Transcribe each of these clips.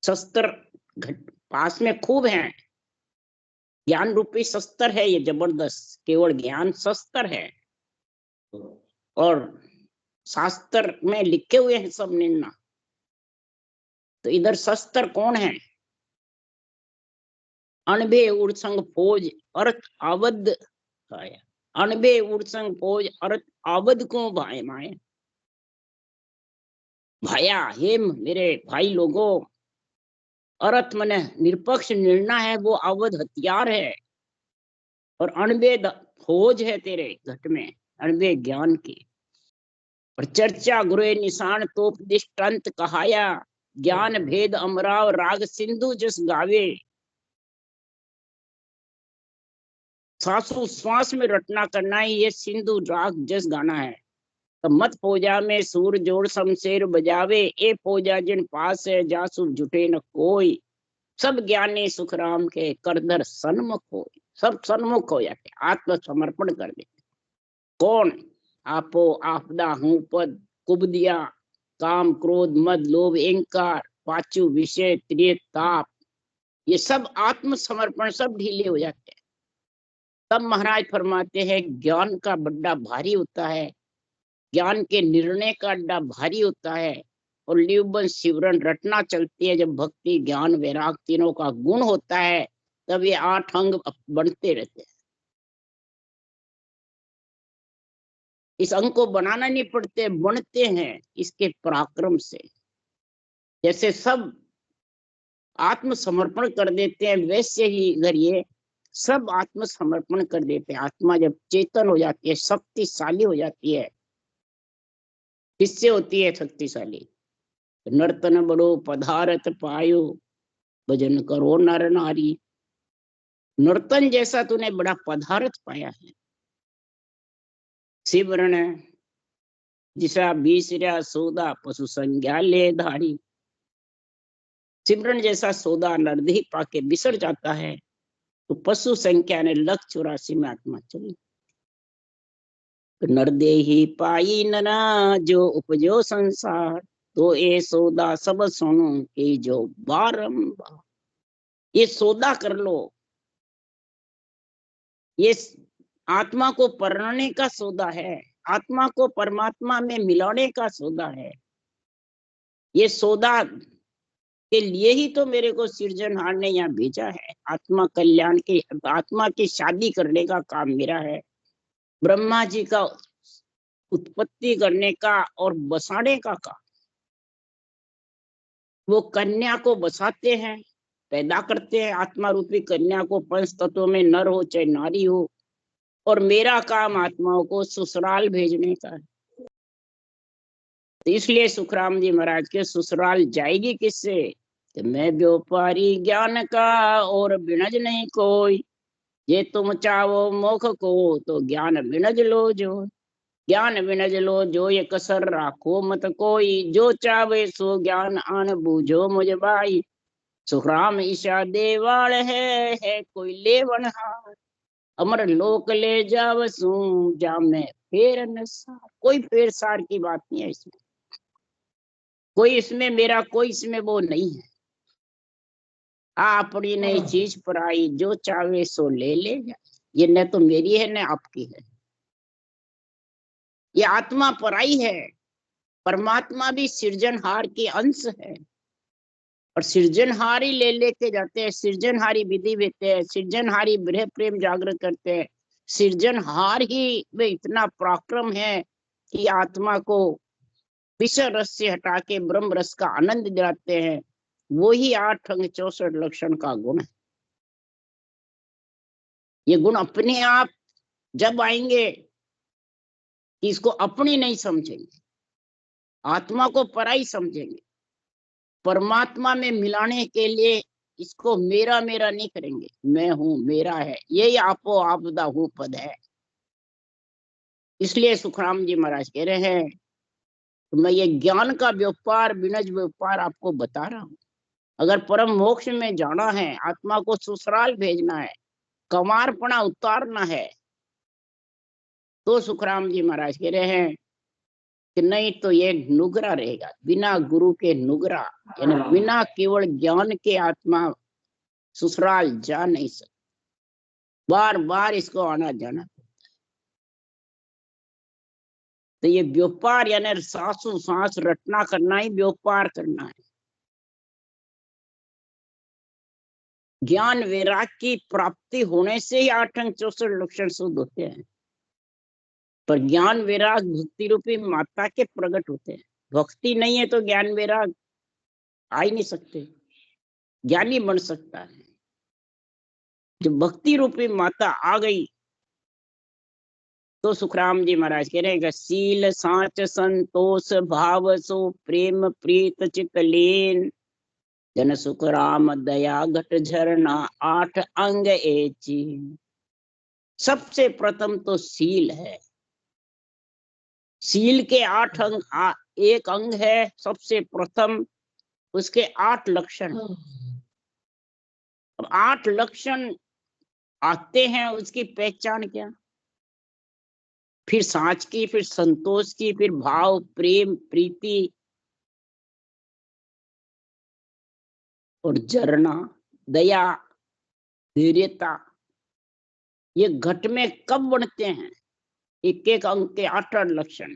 शस्त्र पास में खूब है, ज्ञान रूपी शस्त्र है ये जबरदस्त, केवल ज्ञान शस्त्र है। और शास्त्र में लिखे हुए हैं सब निर्णय। तो इधर शस्त्र कौन है? अनबे उड़संग फौज अर्थ आवद आया। अनबे उड़संग फौज अर्थ आवद को भाई माए भाया। हे मेरे भाई लोगों, अर्थ मने निरपक्ष निर्णय है, वो अवध हथियार है। और अनबे फौज है तेरे घट में, अनबे ज्ञान की। और चर्चा गुरु निशान तोप दृष्टांत कहाया, ज्ञान भेद अमराव राग सिंधु जस गावे। श्वास में रटना करना ही ये सिंधु राग जस गाना है। तो मत फौजा में सूर जोड़ शमशेर बजावे, ए फौजा जिन पास है जासु जुटे न कोई। सब ज्ञानी सुखराम के करदर सन्मुख हो, सब सन्मुख हो जाते, आत्मसमर्पण कर देते। कौन? आपो आपदा हूं पद कुबदिया, काम क्रोध मद लोभ अहंकार पांचू विषय त्रिय ताप, ये सब आत्मसमर्पण सब ढीले हो जाते हैं। तब महाराज फरमाते हैं ज्ञान का बड्डा भारी होता है, ज्ञान के निर्णय का अड्डा भारी होता है। और लिवबन सिवरन रटना चलती है। जब भक्ति ज्ञान वैराग तीनों का गुण होता है तब ये 8 अंग बनते रहते हैं। इस अंग को बनाना नहीं पड़ते, बनते हैं इसके पराक्रम से। जैसे सब आत्मसमर्पण कर देते हैं वैसे ही इधर ये सब आत्मसमर्पण कर देते हैं। आत्मा जब चेतन हो जाती है, शक्तिशाली हो जाती है, किससे होती है शक्तिशाली? नर्तन बड़ो पधारत पायो, भजन करो नर नारी। नर्तन जैसा तूने बड़ा पदार्थ पाया है। सिमरण जिसा बीसरा सौदा पशु संज्ञा ले धारी। सिमरण जैसा सौदा नरदेह पाके बिसर जाता है तो पशु संख्या ने 1,84,000 में आत्मा चली। तो नरदेही पाई नना जो उपजो संसार, तो ये सौदा सब सुनो के जो बारंबार। ये सौदा कर लो, ये आत्मा को परनाने का सौदा है, आत्मा को परमात्मा में मिलाने का सौदा है। ये सौदा के लिए ही तो मेरे को सृजनहार ने यहाँ भेजा है। आत्मा कल्याण की, आत्मा की शादी करने का काम मेरा है। ब्रह्मा जी का उत्पत्ति करने का और बसाने का काम। वो कन्या को बसाते हैं, पैदा करते हैं आत्मा रूपी कन्या को, 5 तत्वों में नर हो चाहे नारी हो। और मेरा काम आत्माओं को ससुराल भेजने का है। तो इसलिए सुखराम जी महाराज के ससुराल जाएगी किससे? तो मैं व्यापारी ज्ञान का और बिनज नहीं कोई, ये तुम चाहो मोख को तो ज्ञान बिनज लो जो। ज्ञान बिनज लो जो, ये कसर राखो मत कोई, जो चावे सो ज्ञान आन बूझो मुझ भाई। सुखराम ईशा देवाल है कोई लेवन हार, अमर लोक ले जावसू जा मैं फेर न सार। कोई फेर सार की बात नहीं है इसमें, कोई इसमें मेरा कोई इसमें वो नहीं है। अपनी नई चीज पर आई, जो चाहे सो ले ले जा। ये न तो मेरी है न आपकी है, ये आत्मा पराई है। परमात्मा भी सृजनहार के अंश है और सृजनहारी ले लेके जाते हैं, सृजनहारी विधि देते हैं, सृजनहारी ब्रह प्रेम जागृत करते हैं। सृजनहार ही में इतना पराक्रम है कि आत्मा को विषय रस से हटा के ब्रह्म रस का आनंद दिलाते हैं। वो ही 8 अंग 64 लक्षण का गुण है। ये गुण अपने आप जब आएंगे कि इसको अपनी नहीं समझेंगे, आत्मा को पराई समझेंगे, परमात्मा में मिलाने के लिए इसको मेरा मेरा नहीं करेंगे, मैं हूं मेरा है, यही आपो आपदा हूं पद है। इसलिए सुखराम जी महाराज कह रहे हैं तो मैं ये ज्ञान का व्यापार बिनज व्यापार आपको बता रहा हूं। अगर परम मोक्ष में जाना है, आत्मा को ससुराल भेजना है, कंवारपना उतारना है, तो सुखराम जी महाराज कह रहे हैं कि नहीं तो ये नुगरा रहेगा, बिना गुरु के नुगरा, यानी बिना केवल ज्ञान के आत्मा ससुराल जा नहीं सकती, बार बार इसको आना जाना। तो ये व्यापार यानी सांसों सांस रटना करना ही व्यापार करना है। ज्ञान वैराग की प्राप्ति होने से ही 8 अंग 64 लक्षण शुद्ध होते हैं, पर ज्ञान वैराग भक्ति रूपी माता के प्रकट होते हैं। भक्ति नहीं है तो ज्ञान वैराग आ ही नहीं सकते, ज्ञानी बन सकता है। जब भक्ति रूपी माता आ गई तो सुखराम जी महाराज कह रहे हैं, शील साच संतोष भाव सो प्रेम प्रीत चित लीन, जन सुख राम दया घट झरना 8 अंग एची। सबसे प्रथम तो शील है, शील के 8 अंग, एक अंग है सबसे प्रथम, उसके 8 लक्षण। अब 8 लक्षण आते हैं, उसकी पहचान क्या, फिर साच की, फिर संतोष की, फिर भाव प्रेम प्रीति और झरना दया धैर्यता। ये घट में कब बनते हैं, एक एक अंग के 8 लक्षण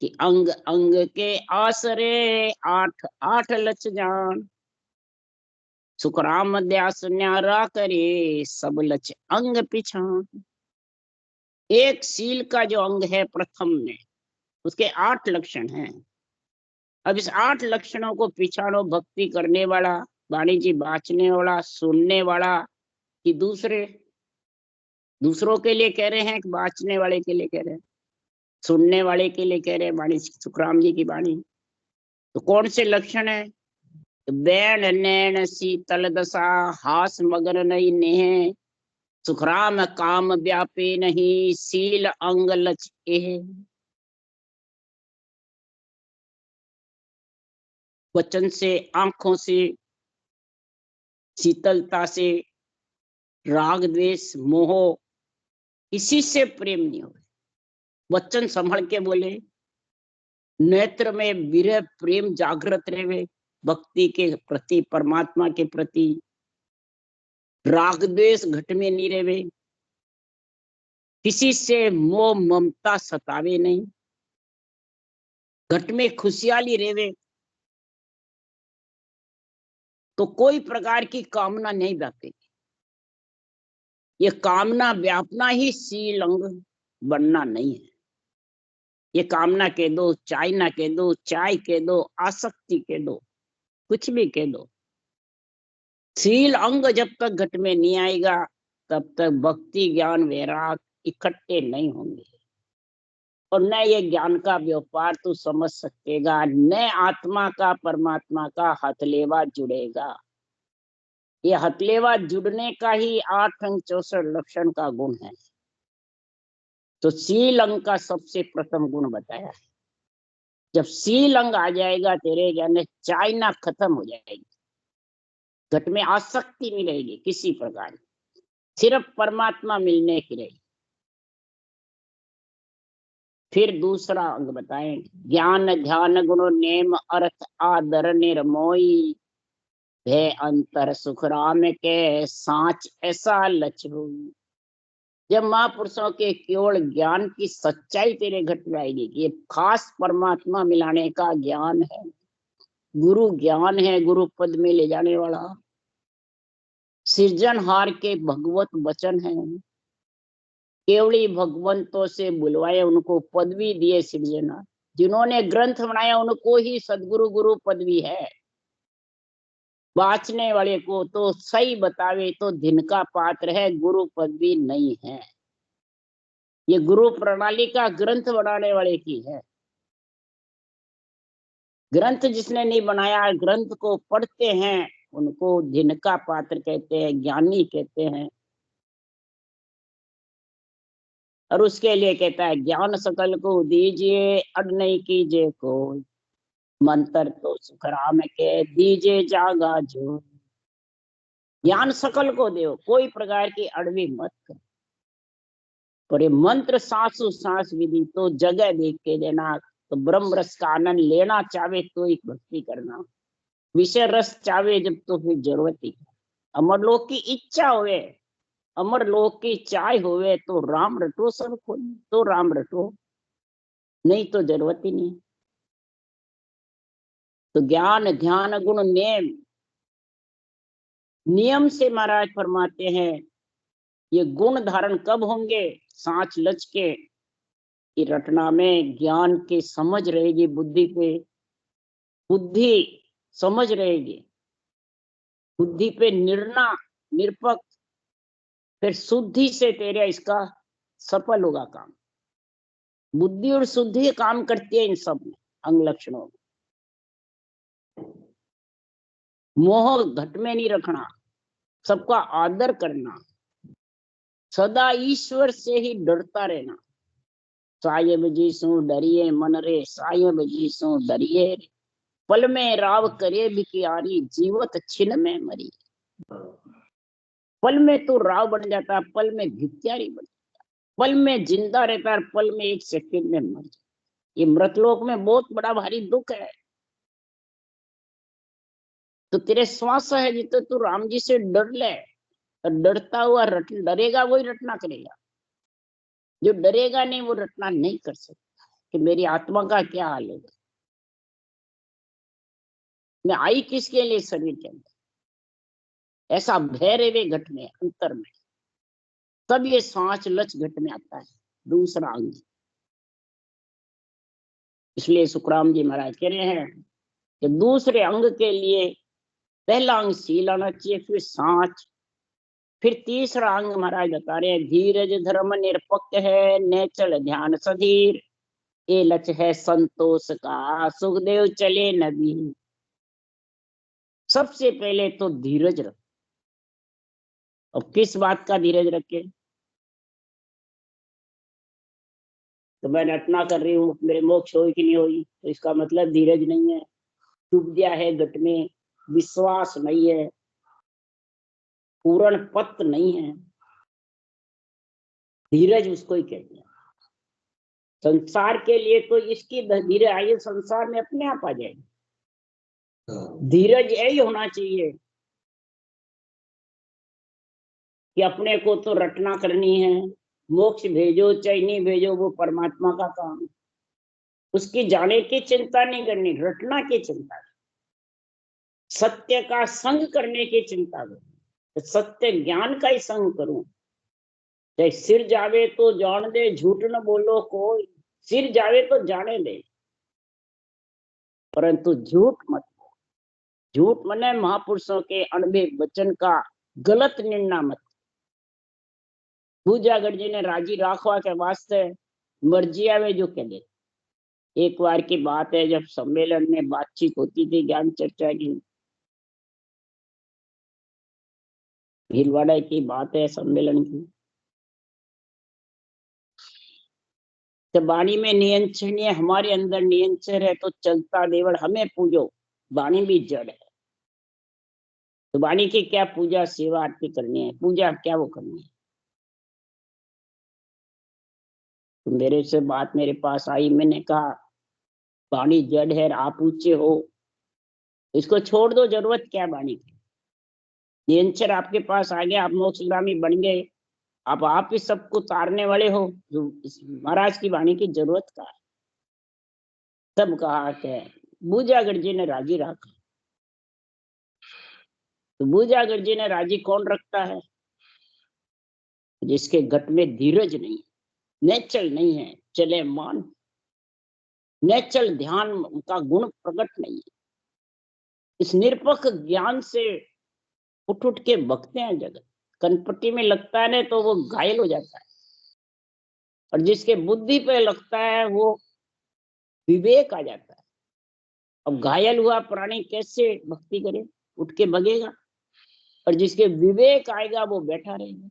कि अंग अंग के आसरे 8 8 लक्ष जान, सुखराम द्यास न्यारा करे सब लक्ष अंग पिछान। एक शील का जो अंग है प्रथम में, उसके 8 लक्षण हैं। अब इस 8 लक्षणों को पिछाड़ो भक्ति करने वाला, वाणी जी बाँचने वाला, सुनने वाला, कि दूसरों के लिए कह रहे हैं कि बाँचने वाले के लिए कह रहे हैं, सुनने वाले के लिए कह रहे हैं वाणी, सुखराम जी की वाणी। तो कौन से लक्षण है, बैन नैन शीतल दशा, हास मगन नहीं नेह, सुखराम काम व्यापे नहीं, शील अंग लच एह। वचन से, आंखों से, शीतलता से, राग द्वेष मोह इसी से प्रेम नहीं हो। वचन संभल के बोले, नेत्र में विरह प्रेम जागृत रहे भक्ति के प्रति, परमात्मा के प्रति, राग द्वेष घट में नहीं रहे, किसी से मोह ममता सतावे नहीं, घट में खुशहाली रहे, तो कोई प्रकार की कामना नहीं व्यापेगी। ये कामना व्यापना ही शील अंग बनना नहीं है। ये कामना कह दो, चाय ना कह दो, चाय कह दो, आसक्ति कह दो, कुछ भी कह दो, शील अंग जब तक घट में नहीं आएगा तब तक भक्ति ज्ञान वैराग इकट्ठे नहीं होंगे, और न ये ज्ञान का व्यापार तू समझ सकेगा, न आत्मा का परमात्मा का हथलेवा जुड़ेगा। ये हथलेवा जुड़ने का ही 8 अंग 64 लक्षण का गुण है। तो शील अंग का सबसे प्रथम गुण बताया है। जब शील अंग आ जाएगा तेरे यानी चाइना खत्म हो जाएगी, घट में आसक्ति नहीं रहेगी किसी प्रकार की, सिर्फ परमात्मा मिलने की रहेगी। फिर दूसरा अंग बताएं, ज्ञान ध्यान गुण नेम अर्थ आदर निर्मोई, भय अंतर सुख राम के साच ऐसा लक्ष्य हो। जब महापुरुषों के केवल ज्ञान की सच्चाई तेरे घट में आएगी, ये खास परमात्मा मिलाने का ज्ञान है, गुरु ज्ञान है, गुरु पद में ले जाने वाला, सृजनहार के भगवत वचन है, केवली भगवंतों से बुलवाए उनको पदवी दिए सृजनहार, जिन्होंने ग्रंथ बनाया उनको ही सदगुरु गुरु पदवी है। बाँचने वाले को तो सही बतावे तो दिन का पात्र है, गुरु पदवी नहीं है। ये गुरु प्रणाली का ग्रंथ बनाने वाले की है। ग्रंथ जिसने नहीं बनाया, ग्रंथ को पढ़ते हैं उनको दिन का पात्र कहते हैं, ज्ञानी कहते हैं। और उसके लिए कहता है, ज्ञान सकल को दीजिए अड नहीं कीजिए कोई, मंत्र तो सुखराम के दीजिए जागा जो। ज्ञान सकल को दो, कोई प्रकार की अड़वी मत कर, पर ये मंत्र सांसों सांस विधि तो जगह देख के देना, तो ब्रह्म रस का आनंद लेना चाहे तो एक भक्ति करना, विषय रस चाहे जब तो फिर जरूरत ही। अमरलोक की इच्छा होवे, अमरलोक की चाय होवे तो राम रटो सब खोल, तो राम रटो, नहीं तो जरूरत ही नहीं। तो ज्ञान ध्यान गुण नेम, नियम से महाराज फरमाते हैं ये गुण धारण कब होंगे, सांच लच के कि रटना में ज्ञान की समझ रहेगी, बुद्धि पे, बुद्धि समझ रहेगी, बुद्धि पे निरपक, फिर शुद्धि से तेरे इसका सफल होगा काम। बुद्धि और शुद्धि काम करती है इन सब में, अंग लक्षणों में। मोह घट में नहीं रखना, सबका आदर करना, सदा ईश्वर से ही डरता रहना। साहेब जी सु डरिए मन रे, साहेब जी सु डरिए रे, पल में राव करे भिखारी, जीवत छिन में मरी। पल में तो राव बन जाता, पल में भिखारी बन जाता, पल में जिंदा रहता है, पल में एक सेकंड में मर जाता। ये मृतलोक में बहुत बड़ा भारी दुख है। तो तेरे श्वास है जितो तू राम जी से डर ले, डरता हुआ डरेगा वही रटना करेगा, जो डरेगा नहीं वो रटना नहीं कर सकता कि मेरी आत्मा का क्या हाल होगा, मैं आई किसके लिए शरीर के अंदर। ऐसा भय रहे घट में अंतर में, तब ये सांच लच घट में आता है दूसरा अंग। इसलिए सुखराम जी महाराज कह रहे हैं कि दूसरे अंग के लिए पहला अंग सील आना चाहिए, फिर सांच, फिर तीसरा अंग महाराज बता रहे हैं धीरज धर्म निरपक्ष है, नेचल ध्यान सधीर, ये लच है संतोष का, सुखदेव चले नबी। सबसे पहले तो धीरज रख। अब किस बात का धीरज रखे, तो मैं रटना कर रही हूँ मेरे मोक्ष होगी कि नहीं होगी, तो इसका मतलब धीरज नहीं है, डूब गया है घट में, विश्वास नहीं है, पूर्ण पत्त नहीं है। धीरज उसको ही कहते हैं। संसार के लिए तो इसकी धीरज आई, संसार में अपने आप आ जाएगी। धीरज यही होना चाहिए कि अपने को तो रटना करनी है, मोक्ष भेजो चाहे नहीं भेजो वो परमात्मा का काम, उसकी जाने की चिंता नहीं करनी, रटना की चिंता, सत्य का संग करने की चिंता करो, सत्य ज्ञान का ही संग करूं। चाहे सिर जावे तो जान दे, झूठ न बोलो कोई, सिर जावे तो जाने दे, परंतु झूठ मत। झूठ मने महापुरुषों के अनबे वचन का गलत निर्णय मत। पूजागढ़ जी ने राजी राखवा के वास्ते मर्जी आवे जो कह दे। एक बार की बात है, जब सम्मेलन में बातचीत होती थी ज्ञान चर्चा की, भीलवाड़ा की बात है सम्मेलन की, तो वाणी में नियंत्रण है, हमारे अंदर नियंत्रण है तो चलता देवड़ हमें पूजो, वाणी भी जड़ है। तो वाणी की क्या पूजा सेवा आरती करनी है, पूजा क्या वो करनी है। तो मेरे से बात मेरे पास आई, मैंने कहा वाणी जड़ है, आप ऊंचे हो, इसको छोड़ दो, जरूरत क्या वाणी की। नियंत्रण आपके पास आ गया, आप मोक्षगामी बन गए, आप ही सबको तारने वाले हो, जो महाराज की वाणी की जरूरत का है। तब कहा कि बूजागढ़ जी ने राजी रखा। तो बूजागढ़ जी ने राजी कौन रखता है, जिसके घट में धीरज नहीं, नेचल नहीं है, चले मान, नेचल ध्यान का गुण प्रकट नहीं है। इस निरपक्ष ज्ञान से उठ के बकते हैं जगत, कनपट्टी में लगता है ना तो वो घायल हो जाता है, और जिसके बुद्धि पे लगता है वो विवेक आ जाता है। अब घायल हुआ प्राणी कैसे भक्ति करे, उठ के भगेगा, और जिसके विवेक आएगा वो बैठा रहेगा।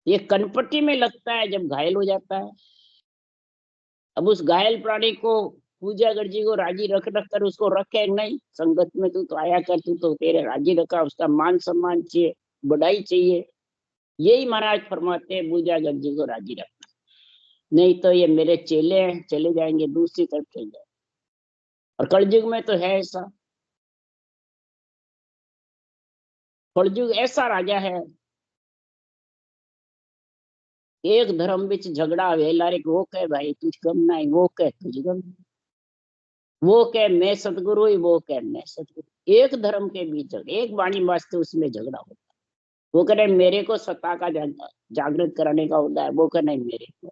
ये कनपट्टी में लगता है जब घायल हो जाता है। अब उस घायल प्राणी को पूजागढ़ जी को राजी रख कर उसको रखे नहीं, संगत में तू तो आया कर, तू तो तेरे राजी रखा, उसका मान सम्मान चाहिए, बढ़ाई चाहिए। यही महाराज फरमाते हैं पूजागढ़ जी को राजी रखना। नहीं तो ये मेरे चेले हैं, चले जाएंगे, दूसरी तरफ चले जाएंगे। और कलयुग में तो है ऐसा, कलयुग ऐसा राजा है, एक धर्म बिच झगड़ा वेला रे, वो कहे भाई तुझ गम नहीं, वो कहे तुझ गम, वो कहे मैं सतगुरु ही, वो कहे मैं सतगुरु। एक धर्म के बीच एक वाणी वास्ते उसमें झगड़ा होता है। वो कह रहे मेरे को सत्ता का जागृत कराने का होता है, वो कह नहीं मेरे को।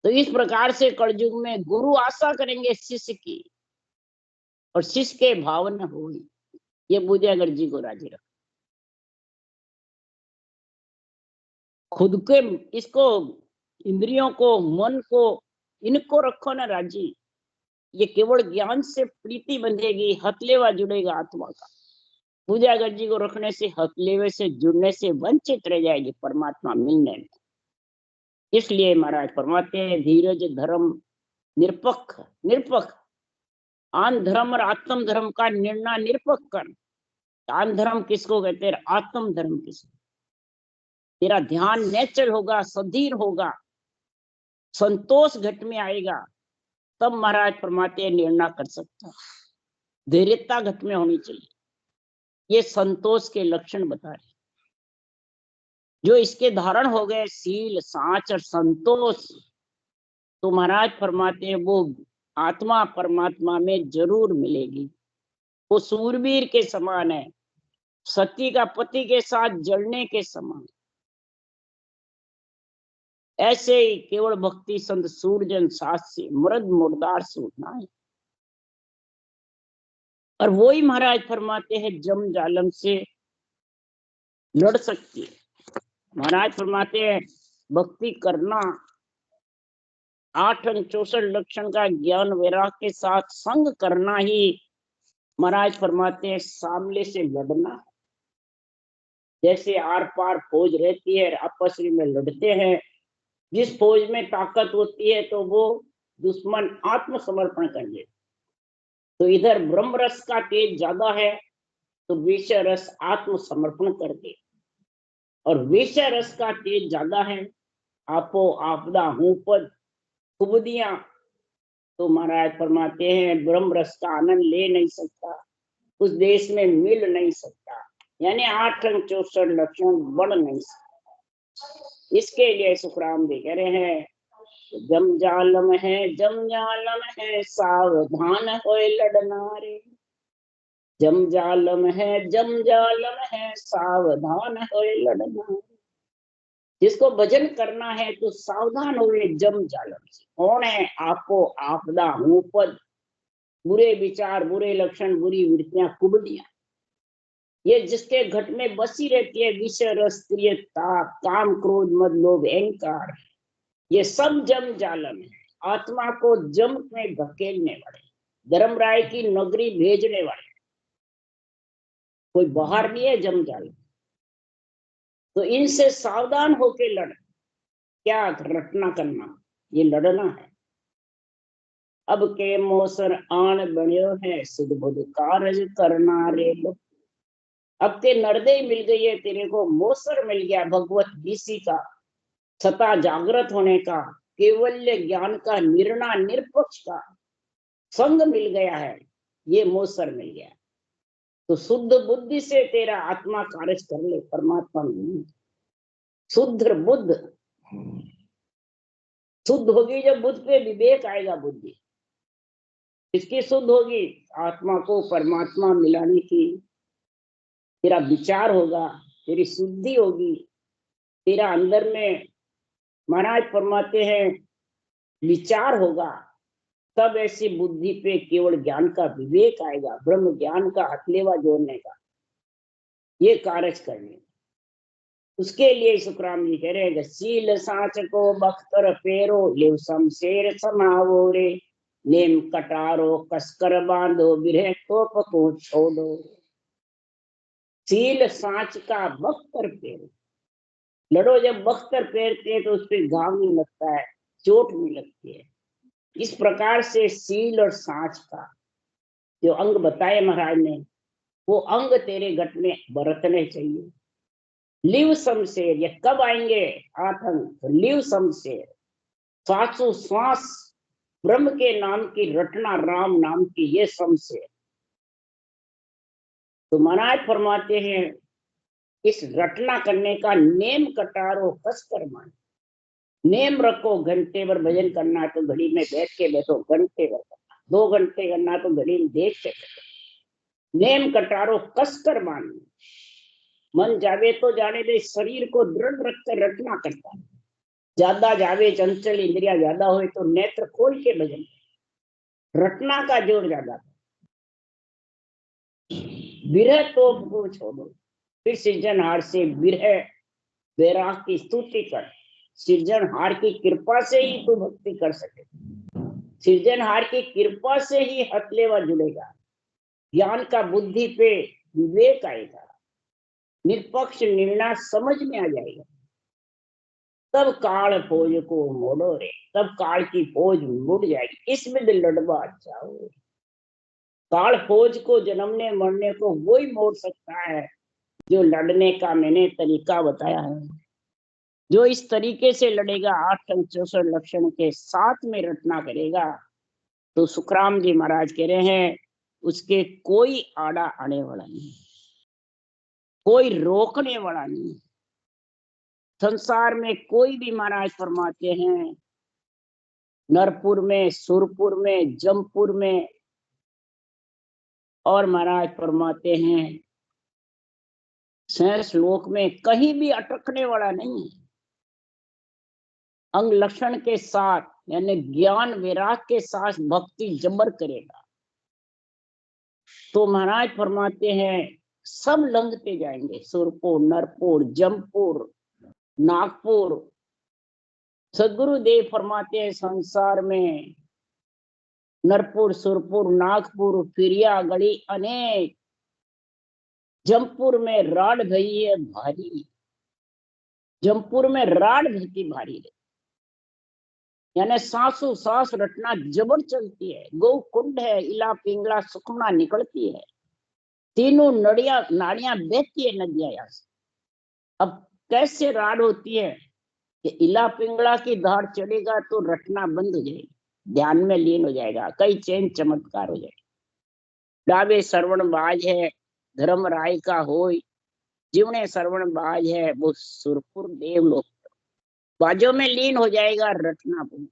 तो इस प्रकार से कलयुग में गुरु आशा करेंगे शिष्य की, और शिष्य के भाव न हो, ये बुद्धियागर जी को राजी रख। खुद के इसको, इंद्रियों को, मन को, इनको रखो ना राजी। ये केवल ज्ञान से प्रीति बंधेगी, हथलेवा जुड़ेगा आत्मा का। पूजागर जी को रखने से, हथलेवे से जुड़ने से वंचित रह जाएगी परमात्मा मिलने में। इसलिए महाराज फरमाते हैं धीरज धर्म निरपक्ष, निरपक्ष आन धर्म और आत्म धर्म का निर्णय निरपक्ष कर। आन धर्म किसको कहते हैं, आत्म धर्म किसको। तेरा ध्यान नेचर होगा, सधीर होगा, संतोष घट में आएगा, तब महाराज फरमाते हैं निर्णय कर सकता। धैर्यता घट में होनी चाहिए। ये संतोष के लक्षण बता रहे। जो इसके धारण हो गए शील, साच और संतोष, तो महाराज फरमाते हैं वो आत्मा परमात्मा में जरूर मिलेगी। वो सूरवीर के समान है, सती का पति के साथ जड़ने के समान। ऐसे ही केवल भक्ति संत सूरजन साथ से मृद मुर्दार से उठना है। और वो ही महाराज फरमाते हैं जम जालम से लड़ सकती है। महाराज फरमाते हैं भक्ति करना, 8 64 लक्षण का ज्ञान वैराग के साथ संग करना ही महाराज फरमाते हैं सामने से लड़ना। जैसे आर पार फौज रहती है, आपस में लड़ते हैं। जिस फौज में ताकत होती है तो वो दुश्मन आत्मसमर्पण कर ले। तो इधर ब्रह्म रस का तेज ज्यादा है तो विषय रस आत्मसमर्पण कर दे, और विषय रस का तेज ज्यादा है आपो आपदा हूं पद कुबदियां, तो महाराज फरमाते हैं ब्रह्म रस का आनंद ले नहीं सकता, उस देश में मिल नहीं सकता। यानी 8 64 लक्षण बढ़ नहीं सकता। इसके लिए सुखराम जी कह रहे हैं जम जालम है सावधान होए लड़ना रे। जम जालम है सावधान होए लड़ना। जिसको भजन करना है तो सावधान होए जम जालम से। कौन है, आपको आपदा हूं पद, बुरे विचार, बुरे लक्षण, बुरी वृत्तियां, कुबड़ियां, ये जिसके घट में बसी रहती है, विषय रस प्रियता काम क्रोध मद लोभ अहंकार, ये सब जम जालम है। आत्मा को जम में धकेलने वाले, धर्मराय की नगरी भेजने वाले, कोई बाहर नहीं है जम जालम। तो इनसे सावधान होके लड़। क्या रटना करना, ये लड़ना है। अब के मोसर आन बनियो है सिद्ध बुद्ध कारज करना रे लो। अब ते नरदे मिल गई है तेरे को, मोसर मिल गया भगवत बीसी का, सता जागृत होने का, केवल्य ज्ञान का, निर्णय निरपक्ष का संग मिल गया है, ये मोसर मिल गया। तो शुद्ध बुद्धि से तेरा आत्मा कार्य कर ले, परमात्मा में शुद्ध बुद्ध। शुद्ध होगी जब बुद्ध पे विवेक आएगा, बुद्धि इसकी शुद्ध होगी, आत्मा को परमात्मा मिलाने की तेरा विचार होगा, तेरी शुद्धि होगी, तेरा अंदर में महाराज फरमाते हैं विचार होगा, तब ऐसी बुद्धि पे केवल ज्ञान का विवेक आएगा, ब्रह्म ज्ञान का हथलेवा जोड़ने का, ये कार्य करने। उसके लिए सुखराम जी कह रहे हैं शील साच को बख्तर पेरो ले शमशेर समावो रे, नेम कटारो कसकर बांधो बिरह तोप को छोड़ो। शील साच का बख्तर पेरो, लड़ो जब बख्तर पेरते हैं तो उस पर घाव नहीं लगता है, चोट नहीं लगती है। इस प्रकार से शील और साच का जो अंग बताए महाराज ने, वो अंग तेरे घट में बरतने चाहिए। लिव शमशेर, ये कब आएंगे 8 अंग? तो लिव शमशेर, श्वासों श्वास ब्रह्म के नाम की रटना, राम नाम की, ये शमशेर। तो महाराज फरमाते हैं इस रटना करने का नेम कटारो कस कर मान। नेम रखो, घंटे भर भजन करना तो घड़ी में बैठ के बैठो, घंटे भर करना, 2 घंटे करना तो घड़ी में देख के बैठो। नेम कटारो कस कर मान। मन जावे तो जाने दे, शरीर को दृढ़ रखकर रटना करता है। ज्यादा जावे चंचल इंद्रिया, ज्यादा हो तो नेत्र खोल के भजन। रटना का जोर ज्यादा। विरह तो को छोड़ो, फिर सृजनहार से विरह वैराग की स्तुति कर। सृजनहार की कृपा से ही तू भक्ति कर सके। सृजनहार की कृपा से ही हथलेवा जुड़ेगा, ज्ञान का बुद्धि पे विवेक आएगा, निष्पक्ष निर्णय समझ में आ जाएगा। तब काल फौज को मोड़ो रे, तब काल की फौज मुड़ जाएगी। इसमें लड़वा जाओ। काल फौज को जन्मने मरने को वही मोड़ सकता है जो लड़ने का मैंने तरीका बताया है। जो इस तरीके से लड़ेगा, 8 अंग 64 लक्षण के साथ में रटना करेगा, तो सुखराम जी महाराज कह रहे हैं उसके कोई आड़ा आने वाला नहीं, कोई रोकने वाला नहीं। संसार में कोई भी, महाराज फरमाते हैं, नरपुर में, सुरपुर में, जमपुर में, और महाराज फरमाते हैं शेष लोक में, कहीं भी अटकने वाला नहीं। अंग लक्षण के साथ यानी ज्ञान वैराग के साथ भक्ति जबर करेगा तो महाराज फरमाते हैं सब लंघते जाएंगे। सुरपुर, नरपुर, जमपुर, नागपुर। सदगुरुदेव फरमाते हैं संसार में नरपुर, सुरपुर, नागपुर, फिरिया गढ़ी अनेक। जमपुर में राड भई है भारी, जमपुर में राड भई भारी है, यानी सांसों सांस रटना जबर चलती है। गौ कुंड है, इला पिंगला सुखमना निकलती है, तीनों नाड़ियां बहती है नदियां यहाँ से। अब कैसे राड होती है कि इला पिंगला की धार चढ़ेगा तो रटना बंद हो जाएगी, ध्यान में लीन हो जाएगा, कई चैन चमत्कार हो जाएगा। डाबे श्रवण बाज है धर्म राय का होय, जीवने श्रवण बाज है वो सुरपुर देवलोक। बाजों में लीन हो जाएगा, रटना बंद।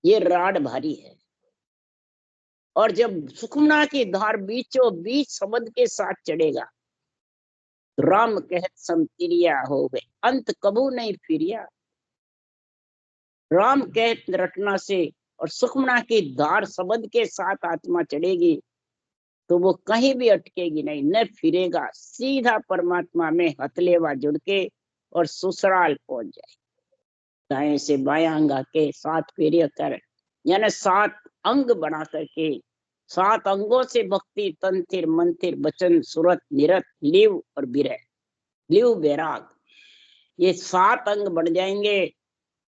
ये राड भारी है। और जब सुखमना की धार बीचों बीच शब्द के साथ चढ़ेगा, राम कहत समतिरिया हो गए, अंत कबू नहीं फिरिया। राम कहत रटना से और सुखमना की धार शब्द के साथ आत्मा चढ़ेगी तो वो कहीं भी अटकेगी नहीं, न फिरेगा, सीधा परमात्मा में हथलेवा जुड़ के और ससुराल पहुंच जाए। दाएं से बायां अंग के 7 फेरे कर, यानी 7 अंग बना करके, 7 अंगों से भक्ति, तंथिर मंथिर वचन सुरत निरत लिव और विरह, लिव वैराग, ये 7 अंग बढ़ जाएंगे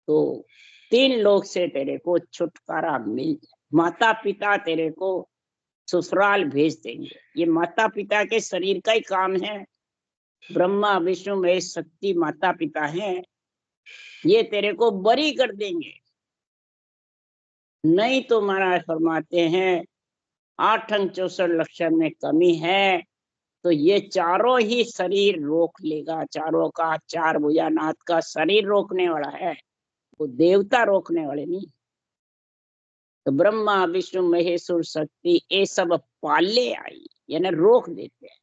तो 3 लोग से तेरे को छुटकारा मिल जाए। माता पिता तेरे को ससुराल भेज देंगे। ये माता पिता के शरीर का ही काम है। ब्रह्मा विष्णु महेश शक्ति माता पिता हैं, ये तेरे को बरी कर देंगे। नहीं तो महाराज फरमाते हैं 8 अंग 64 लक्षण में कमी है तो ये चारों ही शरीर रोक लेगा। चारों का 4 भुजानाथ का शरीर रोकने वाला है, वो देवता रोकने वाले नहीं। तो ब्रह्मा विष्णु महेश्वर शक्ति ये सब पाले आई, यानी रोक देते हैं।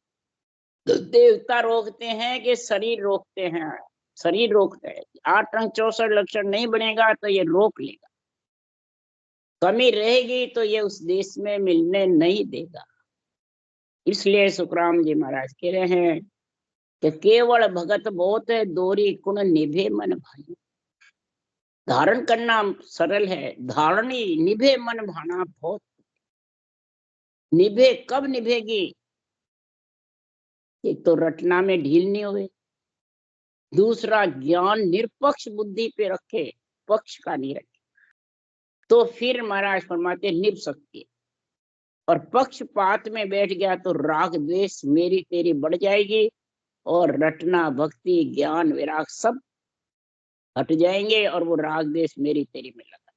तो देवता रोकते हैं कि शरीर रोकते हैं? शरीर रोकते हैं। 8 अंग 64 लक्षण नहीं बनेगा तो ये रोक लेगा। कमी रहेगी तो ये उस देश में मिलने नहीं देगा। इसलिए सुखराम जी महाराज कह रहे हैं कि केवल भगत बहुत है, दोरी कुण निभे मन भाई। धारण करना सरल है, धारणी निभे मन भाना बहुत। निभे कब निभेगी? एक तो रटना में ढील नहीं हुए, दूसरा ज्ञान निरपक्ष बुद्धि पे रखे, पक्ष का नहीं रखे, तो फिर महाराज फरमाते निभ सकती है। और पक्षपात में बैठ गया तो राग द्वेष मेरी तेरी बढ़ जाएगी और रटना, भक्ति, ज्ञान, विराग सब हट जाएंगे और वो राग देश मेरी तेरी में लगा।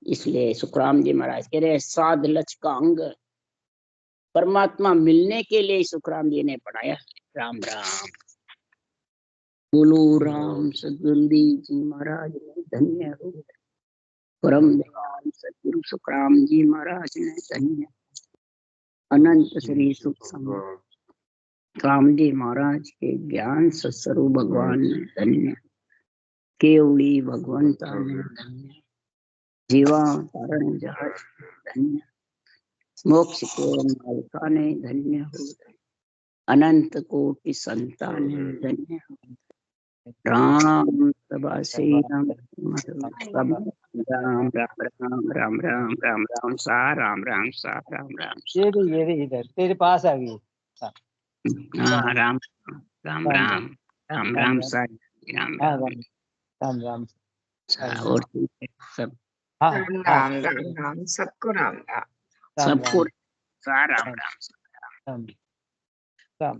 इसलिए सुखराम जी महाराज कह रहे साध लच का अंग परमात्मा मिलने के लिए सुखराम जी ने पढ़ाया। राम राम बोलो राम सदगुरुदेव जी महाराज ने धन्य हो। परम दयाल सदगुरु सुखराम जी महाराज ने धन्य। अनंत श्री सुख राम जी महाराज के ज्ञान सत्स्वरूप भगवान ने धन्य। केवड़ी भगवंता ने धन्य। जीवा कारण जहाज धन्य। मोक्ष के मालिका ने धन्य हो। अनंत कोटि संतान धन्य हो। राम सभा से राम राम राम राम राम राम राम राम सा राम राम सा राम राम। ये भी इधर तेरे पास आ गई। हाँ राम राम राम राम राम सा राम राम राम राम और सब राम राम राम राम सबको राम राम सबको सा राम राम राम।